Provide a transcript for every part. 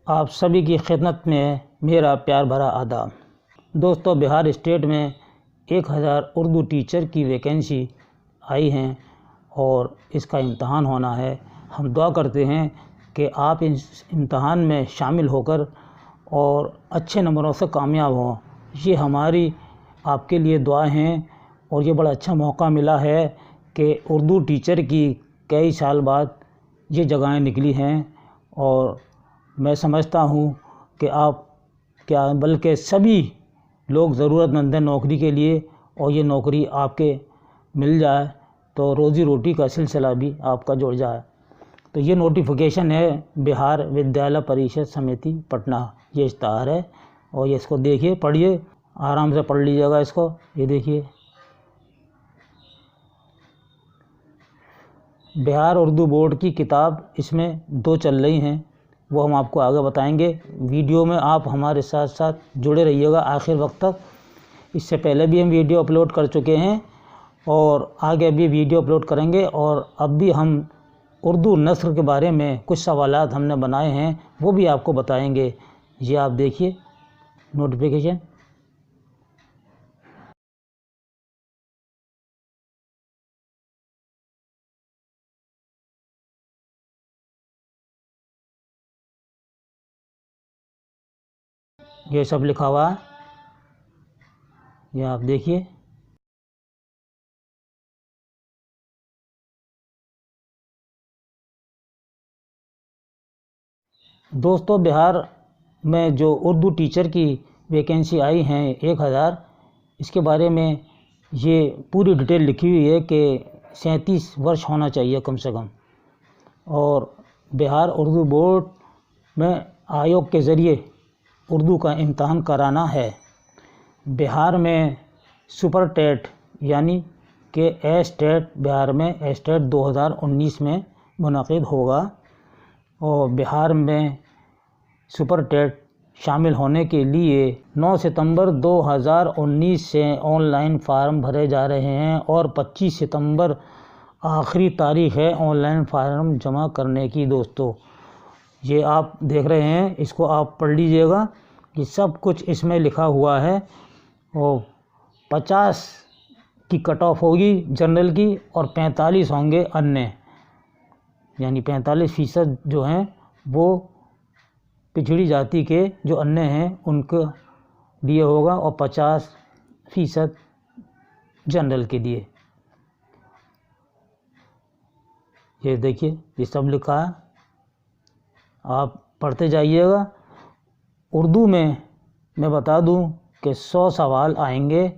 आप सभी की खिदमत में मेरा प्यार भरा आदाब। दोस्तों, बिहार स्टेट में 1000 उर्दू टीचर की वैकेंसी आई हैं और इसका इम्तहान होना है। हम दुआ करते हैं कि आप इस इम्तहान में शामिल होकर और अच्छे नंबरों से कामयाब हों। ये हमारी आपके लिए दुआ हैं और ये बड़ा अच्छा मौका मिला है कि उर्दू टीचर की कई साल बाद ये जगहें निकली हैं और मैं समझता हूँ कि आप क्या बल्कि सभी लोग ज़रूरतमंद हैं नौकरी के लिए, और ये नौकरी आपके मिल जाए तो रोज़ी रोटी का सिलसिला भी आपका जुड़ जाए। तो ये नोटिफिकेशन है बिहार विद्यालय परिषद समिति पटना, ये इश्तहार है और ये इसको देखिए, पढ़िए, आराम से पढ़ लीजिएगा इसको। ये देखिए, बिहार उर्दू बोर्ड की किताब इसमें 2 चल रही हैं, वो हम आपको आगे बताएंगे। वीडियो में आप हमारे साथ साथ जुड़े रहिएगा आखिर वक्त तक। इससे पहले भी हम वीडियो अपलोड कर चुके हैं और आगे भी वीडियो अपलोड करेंगे, और अब भी हम उर्दू नस्र के बारे में कुछ सवालात हमने बनाए हैं, वो भी आपको बताएंगे। ये आप देखिए नोटिफिकेशन। ये सब लिखा हुआ है, ये आप देखिए। दोस्तों, बिहार में जो उर्दू टीचर की वैकेंसी आई हैं 1000, इसके बारे में ये पूरी डिटेल लिखी हुई है कि 37 वर्ष होना चाहिए कम से कम, और बिहार उर्दू बोर्ड में आयोग के ज़रिए उर्दू का इम्तहान कराना है। बिहार में सुपर टेट यानी कि एस्टेट, बिहार में एस्टेट 2019 में मुनक़िद होगा, और बिहार में सुपर टेट शामिल होने के लिए 9 सितंबर 2019 से ऑनलाइन फार्म भरे जा रहे हैं और 25 सितंबर आखिरी तारीख़ है ऑनलाइन फार्म जमा करने की। दोस्तों, ये आप देख रहे हैं, इसको आप पढ़ लीजिएगा कि सब कुछ इसमें लिखा हुआ है। और 50 की कट ऑफ होगी जनरल की और 45 होंगे अन्य, यानी 45% जो हैं वो पिछड़ी जाति के जो अन्य हैं उनके लिए होगा और 50% जनरल के लिए। ये देखिए, ये सब लिखा है, आप पढ़ते जाइएगा। उर्दू में मैं बता दूं कि 100 सवाल आएंगे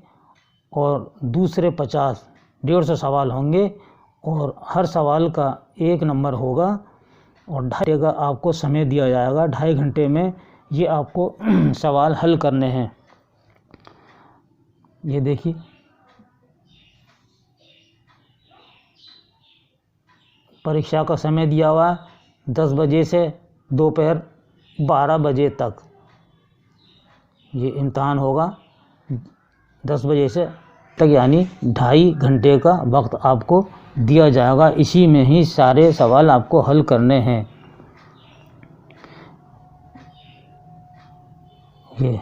और दूसरे 150 सवाल होंगे, और हर सवाल का 1 नंबर होगा और 2.5 घंटे का आपको समय दिया जाएगा। 2.5 घंटे में ये आपको सवाल हल करने हैं। ये देखिए, परीक्षा का समय दिया हुआ 10 बजे से दोपहर 12 बजे तक ये इम्तहान होगा। 10 बजे से तक यानी 2.5 घंटे का वक्त आपको दिया जाएगा। इसी में ही सारे सवाल आपको हल करने हैं। ये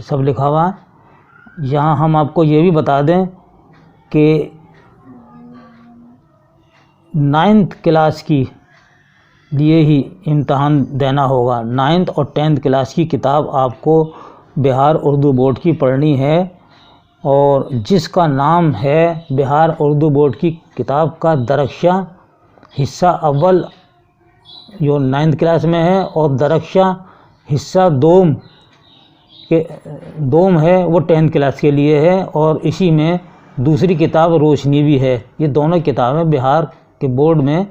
सब लिखा हुआ है। यहाँ हम आपको ये भी बता दें कि 9th क्लास की लिए ही इम्तहान देना होगा। 9th और 10th क्लास की किताब आपको बिहार उर्दू बोर्ड की पढ़नी है, और जिसका नाम है बिहार उर्दू बोर्ड की किताब का दरख्शा हिस्सा अव्वल जो 9th क्लास में है, और दरख्शा हिस्सा दोम है वो 10th क्लास के लिए है, और इसी में दूसरी किताब रोशनी भी है। ये दोनों किताबें बिहार के बोर्ड में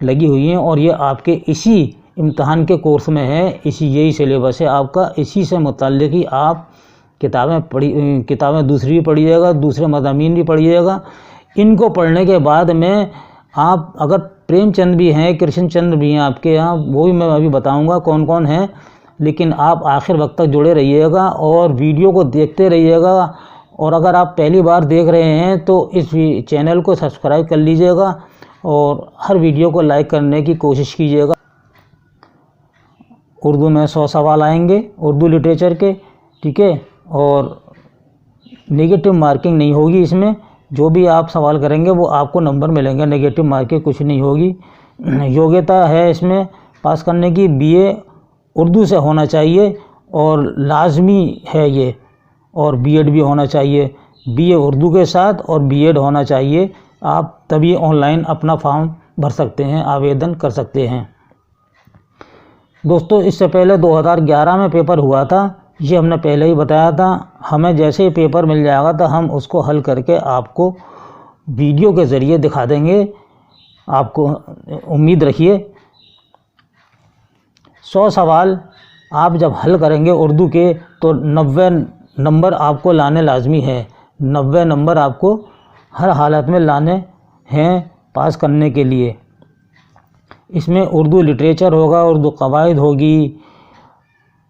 लगी हुई हैं और ये आपके इसी इम्तहान के कोर्स में है। यही सिलेबस है आपका, इसी से मुताल्लिक़ ही आप किताबें दूसरी भी पढ़िएगा, दूसरे मज़ामीन भी पढ़िएगा। इनको पढ़ने के बाद में आप अगर प्रेमचंद भी हैं, कृष्णचंद्र भी हैं आपके यहाँ, वो भी मैं अभी बताऊंगा कौन कौन है, लेकिन आप आखिर वक्त तक जुड़े रहिएगा और वीडियो को देखते रहिएगा। और अगर आप पहली बार देख रहे हैं तो इस चैनल को सब्सक्राइब कर लीजिएगा और हर वीडियो को लाइक करने की कोशिश कीजिएगा। उर्दू में 100 सवाल आएंगे उर्दू लिटरेचर के, ठीक है। और नेगेटिव मार्किंग नहीं होगी इसमें, जो भी आप सवाल करेंगे वो आपको नंबर मिलेंगे, नेगेटिव मार्किंग कुछ नहीं होगी। योग्यता है इसमें पास करने की, बीए उर्दू से होना चाहिए और लाजमी है ये, और बीएड भी होना चाहिए, बीए उर्दू के साथ और बीएड होना चाहिए। आप तभी ऑनलाइन अपना फॉर्म भर सकते हैं, आवेदन कर सकते हैं। दोस्तों, इससे पहले 2011 में पेपर हुआ था, ये हमने पहले ही बताया था। हमें जैसे ही पेपर मिल जाएगा तो हम उसको हल करके आपको वीडियो के ज़रिए दिखा देंगे, आपको उम्मीद रखिए। 100 सवाल आप जब हल करेंगे उर्दू के तो 90 नंबर आपको लाने लाजमी है। 90 नंबर आपको हर हालत में लाने हैं पास करने के लिए। इसमें उर्दू लिटरेचर होगा, उर्दू कवायद होगी,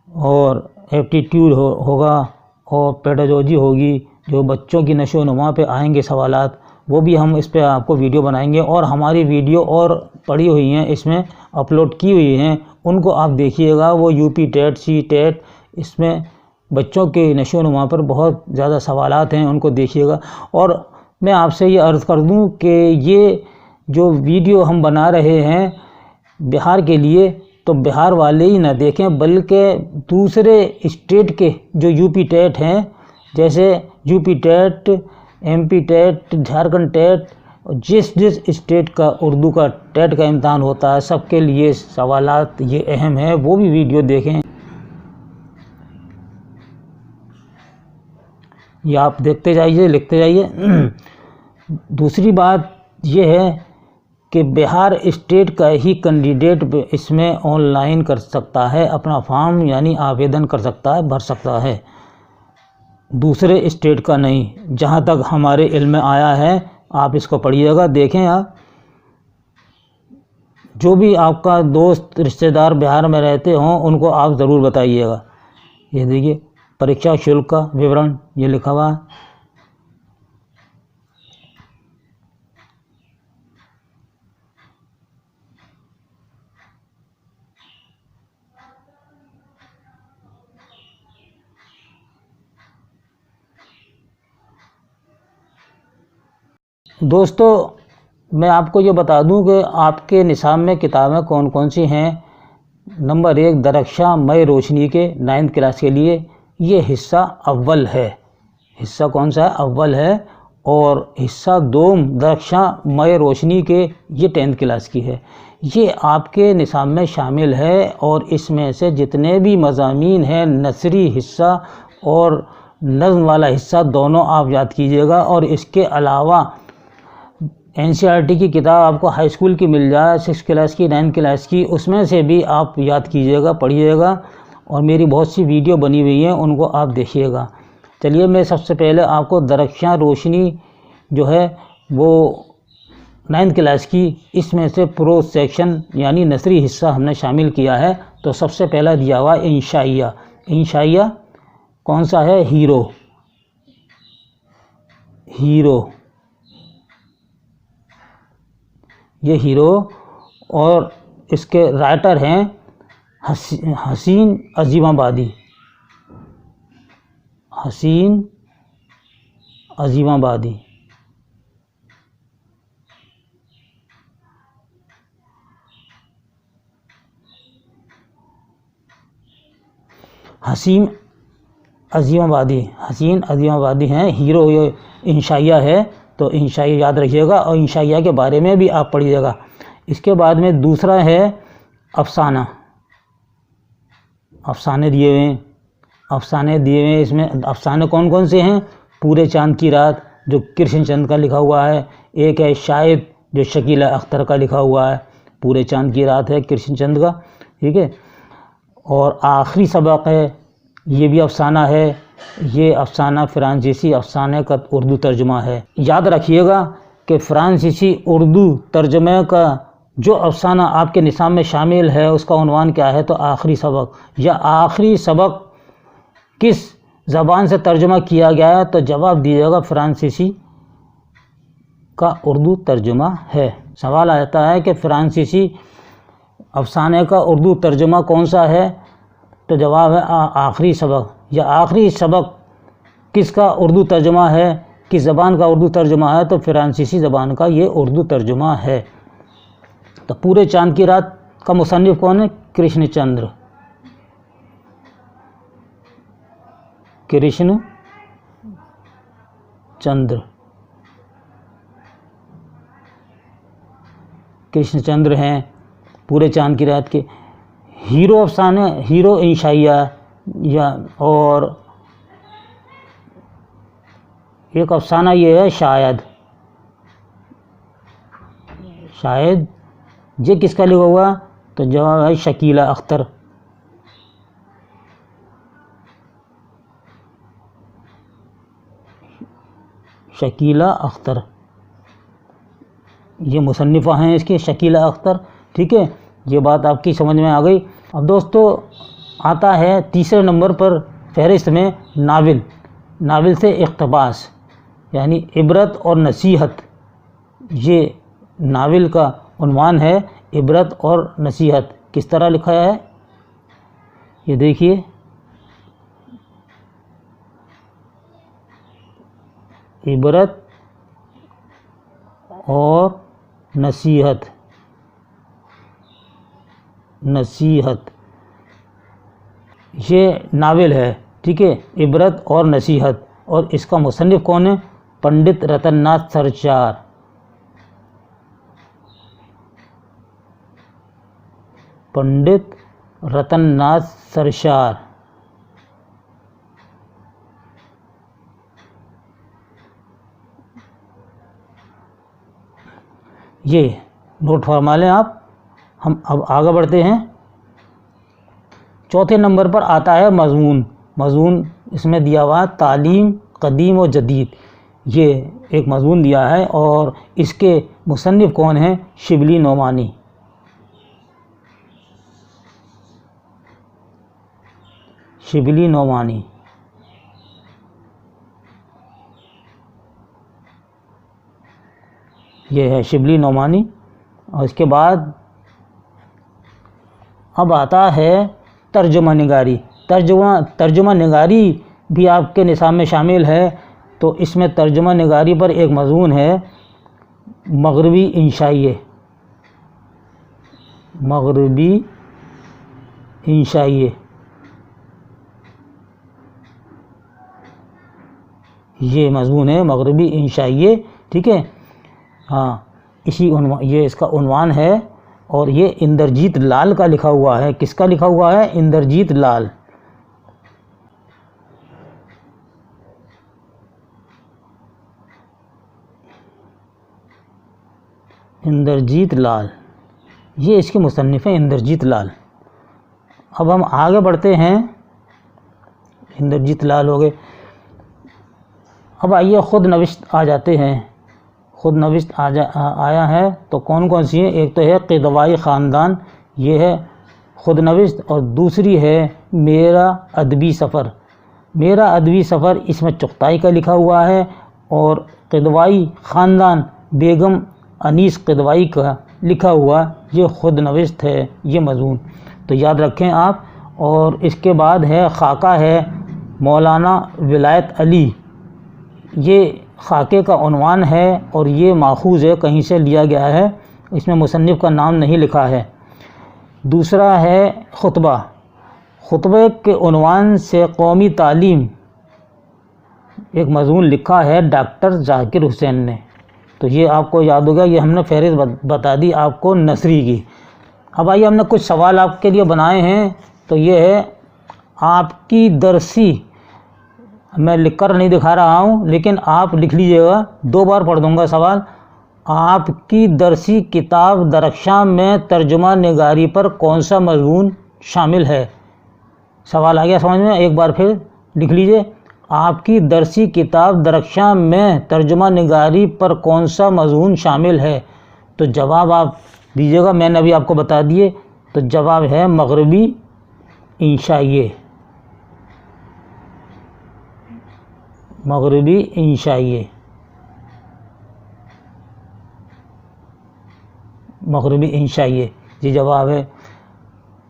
और एप्टीट्यूड होगा, और पेडागोजी होगी। जो बच्चों की नशो नुमा पे आएंगे सवालात, वो भी हम इस पे आपको वीडियो बनाएंगे। और हमारी वीडियो और पड़ी हुई हैं, इसमें अपलोड की हुई हैं, उनको आप देखिएगा। वो यूपी टेट, सी टेट, इसमें बच्चों के नशो नुमा पर बहुत ज़्यादा सवालात हैं, उनको देखिएगा। और मैं आपसे ये अर्ज़ कर दूं कि ये जो वीडियो हम बना रहे हैं बिहार के लिए, तो बिहार वाले ही ना देखें, बल्कि दूसरे स्टेट के जो यूपी टेट हैं, जैसे UP TET, MP TET, Jharkhand TET, जिस स्टेट का उर्दू का टेट का इम्तहान होता है, सबके लिए सवालात ये अहम है, वो भी वीडियो देखें। ये आप देखते जाइए, लिखते जाइए। दूसरी बात ये है कि बिहार स्टेट का ही कैंडिडेट इसमें ऑनलाइन कर सकता है अपना फॉर्म, यानी आवेदन कर सकता है, भर सकता है, दूसरे स्टेट का नहीं। जहाँ तक हमारे इल्म में आया है, आप इसको पढ़िएगा, देखें। आप जो भी आपका दोस्त रिश्तेदार बिहार में रहते हों, उनको आप ज़रूर बताइएगा। ये देखिए, परीक्षा शुल्क का विवरण ये लिखा हुआ है। दोस्तों, मैं आपको ये बता दूं कि आपके निसाब में किताबें कौन कौन सी हैं। नंबर 1 दरख्शां मई रोशनी के 9th क्लास के लिए, ये हिस्सा अव्वल है। हिस्सा कौन सा है? अव्वल है। और हिस्सा 2 दरख्शां मई रोशनी के, ये 10th क्लास की है। ये आपके निसाब में शामिल है, और इसमें से जितने भी मज़ामीन हैं, नसरी हिस्सा और नज़्म वाला हिस्सा, दोनों आप याद कीजिएगा। और इसके अलावा एनसीईआरटी की किताब आपको हाई स्कूल की मिल जाए, 6th क्लास की, 9th क्लास की, उसमें से भी आप याद कीजिएगा, पढ़िएगा। और मेरी बहुत सी वीडियो बनी हुई हैं, उनको आप देखिएगा। चलिए, मैं सबसे पहले आपको दरख्शां रोशनी जो है वो 9th क्लास की, इसमें से प्रोज सेक्शन यानी नसरी हिस्सा हमने शामिल किया है। तो सबसे पहला दिया हुआ इंशाइया। इंशाइया कौन सा है? हीरो। हीरो, ये हीरो। और इसके राइटर हैं हसीन अजीमाबादी। हसीन अजीमाबादी। हसीन अजीमाबादी हैं हीरो। ये इंशाइया है, तो इंशाइया याद रखिएगा, और इंशाइया के बारे में भी आप पढ़िएगा। इसके बाद में दूसरा है अफसाना। अफसाने दिए हुए हैं। इसमें अफसाने कौन कौन से हैं? पूरे चांद की रात, जो कृष्णचंद का लिखा हुआ है। एक है शायद, जो शकीला अख्तर का लिखा हुआ है। पूरे चांद की रात है कृष्णचंद का, ठीक है। और आखिरी सबक है, ये भी अफसाना है। ये अफसाना फ्रांसीसी अफसाने का उर्दू तर्जुमा है। याद रखिएगा कि फ्रांसीसी उर्दू तर्जुमे का जो अफसाना आपके निसाब में शामिल है, उसका उन्वान क्या है? तो आखिरी सबक, या आखिरी सबक किस ज़बान से तर्जुमा किया गया है? तो जवाब दीजिएगा फ्रांसीसी का उर्दू तर्जुमा है। सवाल आता है कि फ्रांसीसी अफसाने का उर्दू तर्जुमा कौन सा है? तो जवाब है आखिरी सबक। या आखिरी सबक किसका उर्दू तर्जुमा है, किस ज़बान का उर्दू तर्जुमा है, तो फ्रांसीसी ज़बान का ये उर्दू तर्जुमा है। तो पूरे चाँद की रात का मुसन्निफ़ कौन है? कृष्णचंद्र। कृष्णचंद्र हैं पूरे चाँद की रात के। हीरो अफसाने, हीरो इंशाइया या और एक अफसाना ये है शायद ये किसका लिखा हुआ? तो जवाब है शकीला अख्तर। शकीला अख्तर ये मुसन्निफ़ा हैं इसके, शकीला अख्तर। ठीक है, ये बात आपकी समझ में आ गई। अब दोस्तों आता है तीसरे नंबर पर फहरिस्त में नाविल से इक़्तिबास यानी इबरत और नसीहत। ये नाविल का उन्वान है, इबरत और नसीहत। किस तरह लिखा है ये देखिए, इबरत और नसीहत ये नावल है। ठीक है, इबरत और नसीहत। और इसका मुसन्निफ़ कौन है? पंडित रतननाथ सरचार। पंडित रतननाथ सरचार। ये नोट फरमा लें आप। हम अब आगे बढ़ते हैं। चौथे नंबर पर आता है मज़मून। इसमें दिया हुआ तालीम कदीम और जदीद। ये एक मज़मून दिया है और इसके मुसन्निफ़ कौन हैं? शिबली नोमानी। ये है शिबली नोमानी। और इसके बाद अब आता है तर्जुमा निगारी। तर्जुमा निगारी भी आपके निसाब में शामिल है। तो इसमें तर्जुमा निगारी पर एक मज़मून है मग़रिबी इंशाइये। ये मज़मून है मग़रिबी इंशाइये। ठीक है, हाँ, ये इसका उन्वान है और ये इंद्रजीत लाल का लिखा हुआ है। किसका लिखा हुआ है? इंद्रजीत लाल। ये इसके मुसन्निफ़ हैं इंद्रजीत लाल। अब हम आगे बढ़ते हैं। इंद्रजीत लाल हो गए। अब आइए खुद नविश्त आ जाते हैं। खुद नविश्त आया है तो कौन कौन सी है? एक तो है क़िदवाई ख़ानदान, ये है खुद नविश्त। और दूसरी है मेरा अदबी सफ़र। इसमें चुग़ताई का लिखा हुआ है। और क़िदवाई ख़ानदान बेगम अनीस क़िदवाई का लिखा हुआ ये खुद नविश्त है, ये मज़मून। तो याद रखें आप। और इसके बाद है खाका है मौलाना विलायत अली। ये खाके का उन्वान है और ये माखूज़ है, कहीं से लिया गया है। इसमें मुसन्निफ़ का नाम नहीं लिखा है। दूसरा है खुतबे के उन्वान से कौमी तालीम एक मज़मून लिखा है डॉक्टर ज़ाकिर हुसैन ने। तो ये आपको याद होगा, ये हमने फहरिस्त बता दी आपको नसरी की। अब आइए, हमने कुछ सवाल आपके लिए बनाए हैं। तो ये है आपकी दरसी, मैं लिखकर नहीं दिखा रहा हूँ लेकिन आप लिख लीजिएगा, 2 बार पढ़ दूँगा सवाल। आपकी दरसी किताब दरख्शां में तर्जुमा निगारी पर कौन सा मज़मून शामिल है? सवाल आ गया समझ में? एक बार फिर लिख लीजिए। आपकी दरसी किताब दरख्शां में तर्जुमा निगारी पर कौन सा मज़मून शामिल है? तो जवाब आप दीजिएगा, मैंने अभी आपको बता दिए। तो जवाब है मग़रिबी इंशाइये। मग़रिबी इंशाइये ये जवाब है।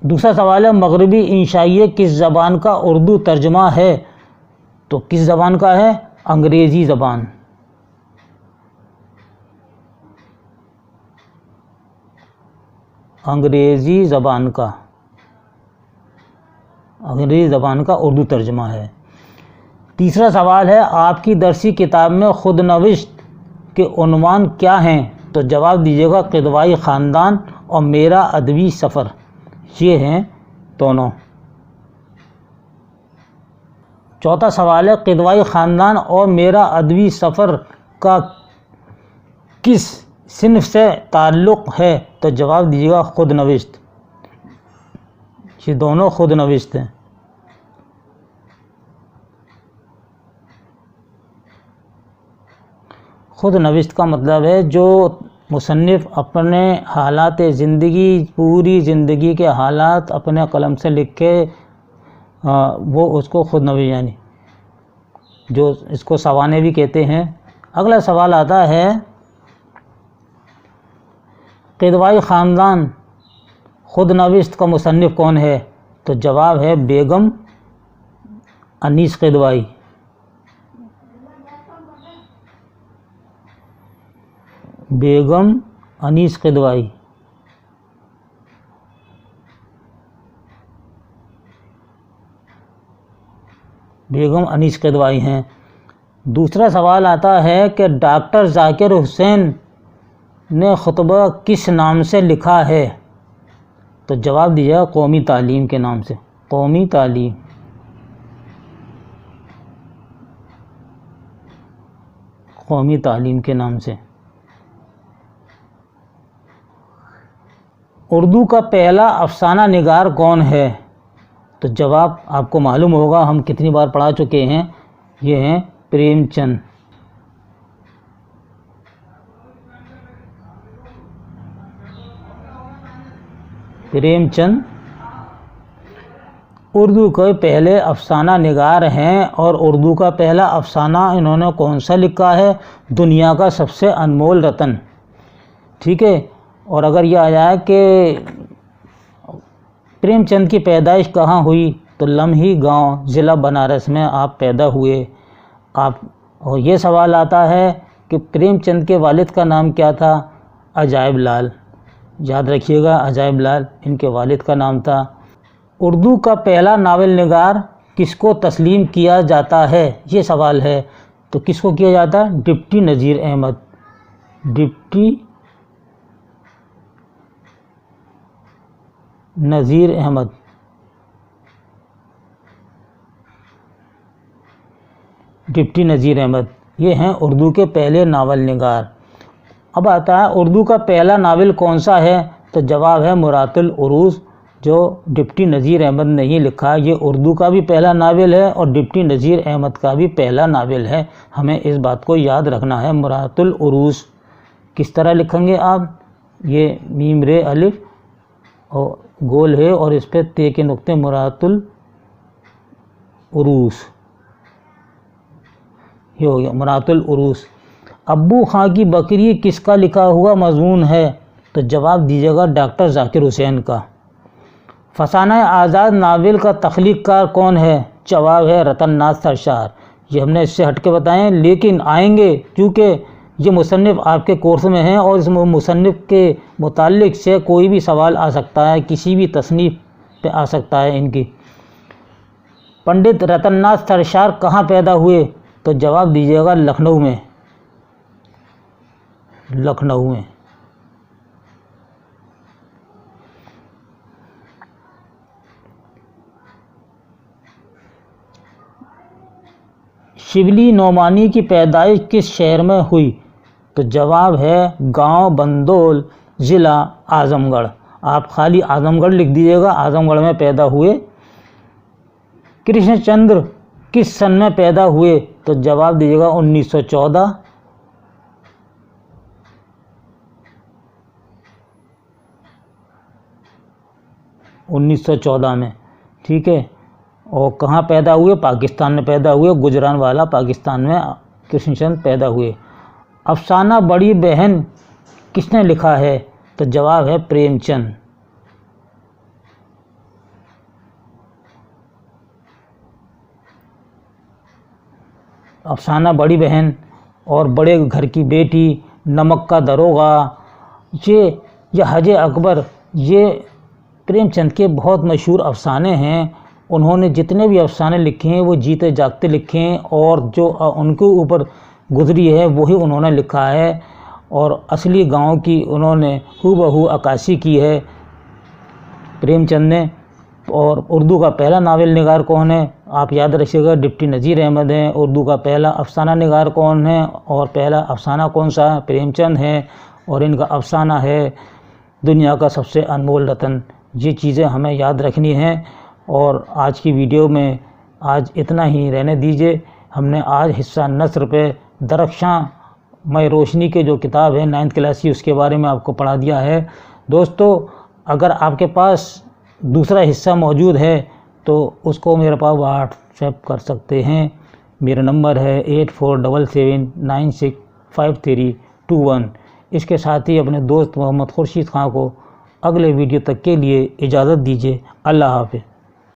दूसरा सवाल है मगरबी इंशाइये किस ज़बान का उर्दू तर्जमा है? तो किस ज़बान का है? अंग्रेज़ी ज़बान। अंग्रेज़ी ज़बान का, अंग्रेज़ी ज़बान का उर्दू तर्जमा है। तीसरा सवाल है आपकी दरसी किताब में खुदनविश्त के उन्वान क्या हैं? तो जवाब दीजिएगा क़िदवाई ख़ानदान और मेरा अदबी सफ़र, ये हैं दोनों। चौथा सवाल है क़िदवाई ख़ानदान और मेरा अदबी सफ़र का किस सिन्फ़ से ताल्लुक़ है? तो जवाब दीजिएगा खुदनविश्त, ये दोनों खुदनविश्त हैं। खुदनविश्त का मतलब है जो मुसन्निफ़ अपने हालात ज़िंदगी, पूरी ज़िंदगी के हालात अपने कलम से लिख के वो उसको खुदनविश्त, यानी जो इसको सवाने भी कहते हैं। अगला सवाल आता है क़िदवाई ख़ानदान खुदनविश्त का मुसन्निफ़ कौन है? तो जवाब है बेगम अनीस क़िदवाई। बेगम अनीस क़िदवाई। बेगम अनीस क़िदवाई हैं। दूसरा सवाल आता है कि डॉक्टर ज़ाकिर हुसैन ने खुतबा किस नाम से लिखा है? तो जवाब दिया कौमी तालीम के नाम से, कौमी तालीम। कौमी तालीम के नाम से। उर्दू का पहला अफसाना निगार कौन है? तो जवाब आपको मालूम होगा, हम कितनी बार पढ़ा चुके हैं, ये हैं प्रेमचंद। प्रेमचंद उर्दू के पहले अफसाना निगार हैं। और उर्दू का पहला अफसाना इन्होंने कौन सा लिखा है? दुनिया का सबसे अनमोल रतन। ठीक है। और अगर यह आ जाए कि प्रेमचंद की पैदाइश कहाँ हुई, तो लम्ही गांव, ज़िला बनारस में आप पैदा हुए आप। और ये सवाल आता है कि प्रेमचंद के वालिद का नाम क्या था? अजायब लाल। याद रखिएगा, अजायब लाल इनके वालिद का नाम था। उर्दू का पहला नावल निगार किसको तस्लीम किया जाता है? ये सवाल है। तो किसको किया जाता है? डिप्टी नज़ीर अहमद। डिप्टी नज़ीर अहमद। डिप्टी नज़ीर अहमद ये हैं उर्दू के पहले नावल निगार। अब आता है उर्दू का पहला नावल कौन सा है? तो जवाब है मुरातुल उरूस, जो डिप्टी नज़ीर अहमद ने ही लिखा। ये उर्दू का भी पहला नावल है और डिप्टी नज़ीर अहमद का भी पहला नावल है। हमें इस बात को याद रखना है। मुरातुल उरूस किस तरह लिखेंगे आप? ये मीम रे अलिफ और गोल है और इस पर ते के नुक्ते, मुरातुल उरूस, ये हो गया मुरातुल उरूस। अब्बू खां की बकरी किसका लिखा हुआ मजमून है? तो जवाब दीजिएगा डॉक्टर ज़ाकिर हुसैन का। फसाना आज़ाद नावल का तख्लीक़कार कौन है? जवाब है रतन नाथ सरशार। ये हमने इससे हट के बताएं, लेकिन आएंगे क्योंकि ये मुसन्निफ़ आपके कोर्स में हैं और इस मुसन्निफ़ के मुताल्लिक़ से कोई भी सवाल आ सकता है, किसी भी तसनीफ़ पे आ सकता है इनकी। पंडित रतन नाथ सरशार कहाँ पैदा हुए? तो जवाब दीजिएगा लखनऊ में। लखनऊ में। शिबली नोमानी की पैदाइश किस शहर में हुई? तो जवाब है गांव बंदोल, ज़िला आज़मगढ़। आप खाली आज़मगढ़ लिख दीजिएगा, आज़मगढ़ में पैदा हुए। कृष्णचंद्र किस सन में पैदा हुए? तो जवाब दीजिएगा 1914। 1914 में। ठीक है। और कहाँ पैदा हुए? पाकिस्तान में पैदा हुए, गुजरानवाला पाकिस्तान में कृष्णचंद्र पैदा हुए। अफसाना बड़ी बहन किसने लिखा है? तो जवाब है प्रेमचंद। अफसाना बड़ी बहन और बड़े घर की बेटी, नमक का दरोगा, ये हज अकबर, ये प्रेमचंद के बहुत मशहूर अफसाने हैं। उन्होंने जितने भी अफसाने लिखे हैं वो जीते जागते लिखे हैं और जो उनके ऊपर गुजरी है वही उन्होंने लिखा है और असली गांव की उन्होंने हूबहू अक्कासी की है प्रेमचंद ने। और उर्दू का पहला नावल निगार कौन है? आप याद रखिएगा, डिप्टी नज़ीर अहमद हैं। उर्दू का पहला अफसाना निगार कौन है और पहला अफसाना कौन सा है? प्रेमचंद है। और इनका अफसाना है दुनिया का सबसे अनमोल रतन। ये चीज़ें हमें याद रखनी हैं। और आज की वीडियो में आज इतना ही रहने दीजिए। हमने आज हिस्सा नस्र पे दरख्शां मय रोशनी के जो किताब है 9th क्लास की, उसके बारे में आपको पढ़ा दिया है। दोस्तों, अगर आपके पास दूसरा हिस्सा मौजूद है तो उसको मेरे पास व्हाट्सएप कर सकते हैं। मेरा नंबर है 8477965321। इसके साथ ही अपने दोस्त मोहम्मद खुर्शीद खां को अगले वीडियो तक के लिए इजाज़त दीजिए। अल्लाह हाफ़िज़।